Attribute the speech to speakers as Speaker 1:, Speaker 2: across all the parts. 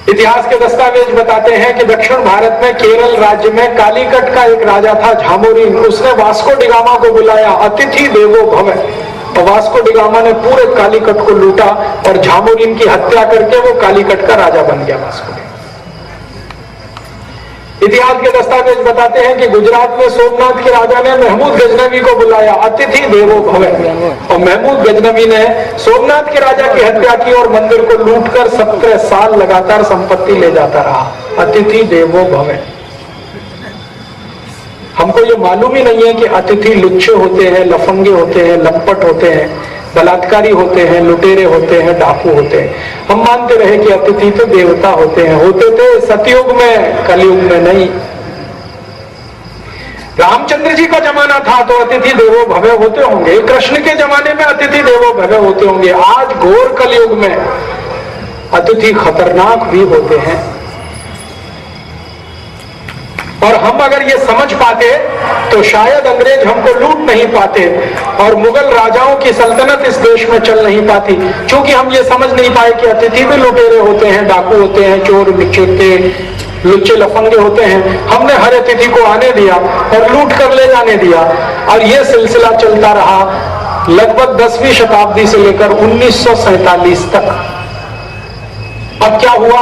Speaker 1: इतिहास के दस्तावेज बताते हैं कि दक्षिण भारत में केरल राज्य में कालीकट का एक राजा था झामोरिन। उसने वास्को डिगामा को बुलाया, अतिथि देवो भव, और वास्को डिगामा ने पूरे कालीकट को लूटा और झामोरिन की हत्या करके वो कालीकट का राजा बन गया वास्को। इतिहास के दस्तावेज बताते हैं कि गुजरात में सोमनाथ के राजा ने महमूद गजनवी को बुलाया, अतिथि देवो भव, और महमूद गजनवी ने सोमनाथ के राजा की हत्या की और मंदिर को लूटकर 17 साल लगातार संपत्ति ले जाता रहा। अतिथि देवो भव। हमको ये मालूम ही नहीं है कि अतिथि लुच्चे होते हैं, लफंगे होते हैं, लंपट होते हैं, बलात्कारी होते हैं, लुटेरे होते हैं, डाकू होते हैं। हम मानते रहे कि अतिथि तो देवता होते हैं, होते थे सतयुग में, कलयुग में नहीं। रामचंद्र जी का जमाना था तो अतिथि देवो भव होते होंगे, कृष्ण के जमाने में अतिथि देवो भव होते होंगे। आज घोर कलयुग में अतिथि खतरनाक भी होते हैं। और हम अगर ये समझ पाते तो शायद अंग्रेज हमको लूट नहीं पाते और मुगल राजाओं की सल्तनत इस देश में चल नहीं पाती। क्योंकि हम ये समझ नहीं पाए कि अतिथि भी लुटेरे होते हैं, डाकू होते हैं, चोर लुच्चे लफंगे होते हैं। हमने हर अतिथि को आने दिया और लूट कर ले जाने दिया और ये सिलसिला चलता रहा लगभग 10वीं शताब्दी से लेकर 1947 तक। अब क्या हुआ?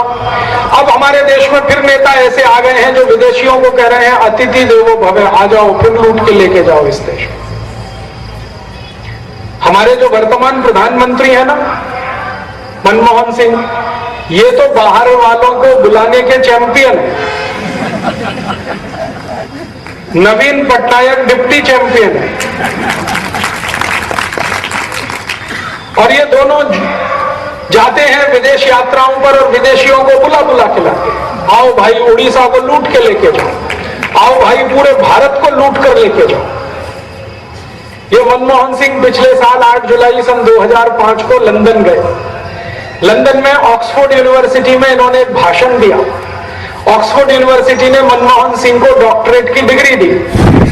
Speaker 1: अब हमारे देश में फिर नेता ऐसे आ गए हैं जो विदेशियों को कह रहे हैं अतिथि देवो भव, आ जाओ फिर लूट के लेके जाओ इस देश में। हमारे जो वर्तमान प्रधानमंत्री है ना, मनमोहन सिंह, ये तो बाहर वालों को बुलाने के चैंपियन। नवीन पटनायक डिप्टी चैंपियन है और ये दोनों जाते हैं विदेश यात्राओं पर और विदेशियों को बुला बुला के लाते हैं। आओ भाई उड़ीसा को लूट के लेके जाओ, आओ भाई पूरे भारत को लूट कर लेके जाओ। ये मनमोहन सिंह पिछले साल 8 जुलाई सन 2005 को लंदन गए। लंदन में ऑक्सफोर्ड यूनिवर्सिटी में इन्होंने एक भाषण दिया। ऑक्सफोर्ड यूनिवर्सिटी ने मनमोहन सिंह को डॉक्टरेट की डिग्री दी,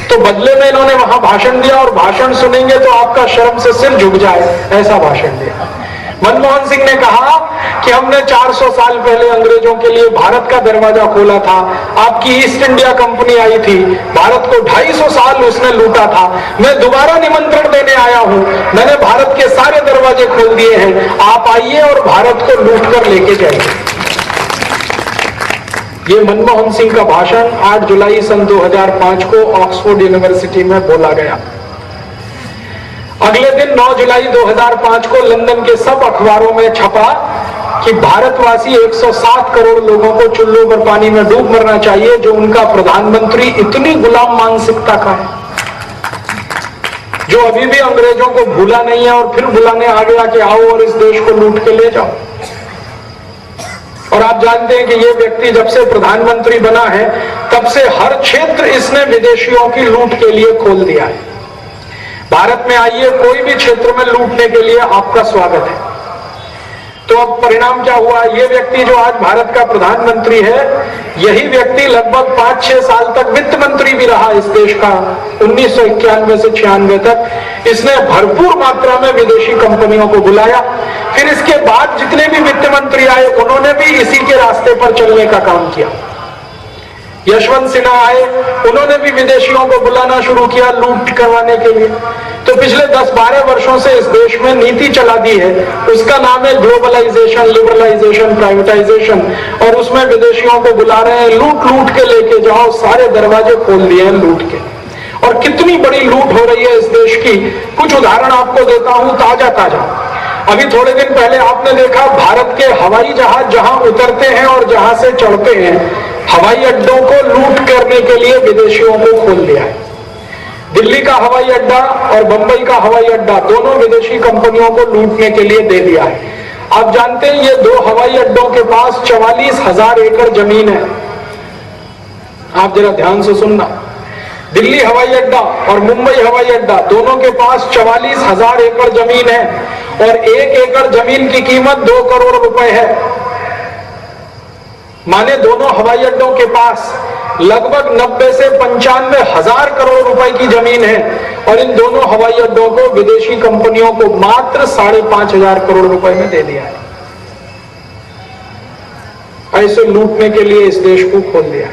Speaker 1: तो बदले में इन्होंने वहां भाषण दिया और भाषण सुनेंगे तो आपका शर्म से सिर झुक जाए, ऐसा भाषण दिया। मनमोहन सिंह ने कहा कि हमने 400 साल पहले अंग्रेजों के लिए भारत का दरवाजा खोला था। आपकी ईस्ट इंडिया कंपनी आई थी, भारत को 250 साल उसने लूटा था। मैं दोबारा निमंत्रण देने आया हूं, मैंने भारत के सारे दरवाजे खोल दिए हैं, आप आइए और भारत को लूट कर लेके जाइए। ये मनमोहन सिंह का भाषण 8 जुलाई सन 2005 को ऑक्सफोर्ड यूनिवर्सिटी में बोला गया। अगले दिन 9 जुलाई 2005 को लंदन के सब अखबारों में छपा कि भारतवासी 107 करोड़ लोगों को चुल्लू पर पानी में डूब मरना चाहिए जो उनका प्रधानमंत्री इतनी गुलाम मानसिकता का है, जो अभी भी अंग्रेजों को भूला नहीं है और फिर बुलाने आ गया कि आओ और इस देश को लूट के ले जाओ। और आप जानते हैं कि ये व्यक्ति जब से प्रधानमंत्री बना है तब से हर क्षेत्र इसने विदेशियों की लूट के लिए खोल दिया है। भारत में आइए, कोई भी क्षेत्र में लूटने के लिए आपका स्वागत है। तो अब परिणाम क्या हुआ? ये व्यक्ति जो आज भारत का प्रधानमंत्री है, यही व्यक्ति लगभग 5-6 साल तक वित्त मंत्री भी रहा इस देश का। 1991 से 96 तक इसने भरपूर मात्रा में विदेशी कंपनियों को बुलाया। फिर इसके बाद जितने भी वित्त मंत्री आए उन्होंने भी इसी के रास्ते पर चलने का काम किया। यशवंत सिन्हा आए, उन्होंने भी विदेशियों को बुलाना शुरू किया लूट करवाने के लिए। तो पिछले 10-12 वर्षों से इस देश में नीति चला दी है, उसका नाम है ग्लोबलाइजेशन, लिबरलाइजेशन, प्राइवेटाइजेशन, और उसमें विदेशियों को बुला रहे हैं लूट लूट के लेके जाओ, सारे दरवाजे खोल दिए हैं लूट के। और कितनी बड़ी लूट हो रही है इस देश की, कुछ उदाहरण आपको देता हूं ताजा ताजा। अभी थोड़े दिन पहले आपने देखा भारत के हवाई जहाज जहां उतरते हैं और जहां से चढ़ते हैं, हवाई अड्डों को लूट करने के लिए विदेशियों को खोल दिया है। दिल्ली का हवाई अड्डा और बंबई का हवाई अड्डा दोनों विदेशी कंपनियों को लूटने के लिए दे दिया है। आप जानते हैं ये 2 हवाई अड्डों के पास 44,000 एकड़ जमीन है। आप जरा ध्यान से सुनना, दिल्ली हवाई अड्डा और मुंबई हवाई अड्डा दोनों के पास 44,000 एकड़ जमीन है और 1 एकड़ जमीन की कीमत 2 करोड़ रुपए है। माने दोनों हवाई अड्डों के पास लगभग 90 से 95 हजार करोड़ रुपए की जमीन है और इन दोनों हवाई अड्डों को विदेशी कंपनियों को मात्र 5,500 करोड़ रुपए में दे दिया है। ऐसे लूटने के लिए इस देश को खोल दिया।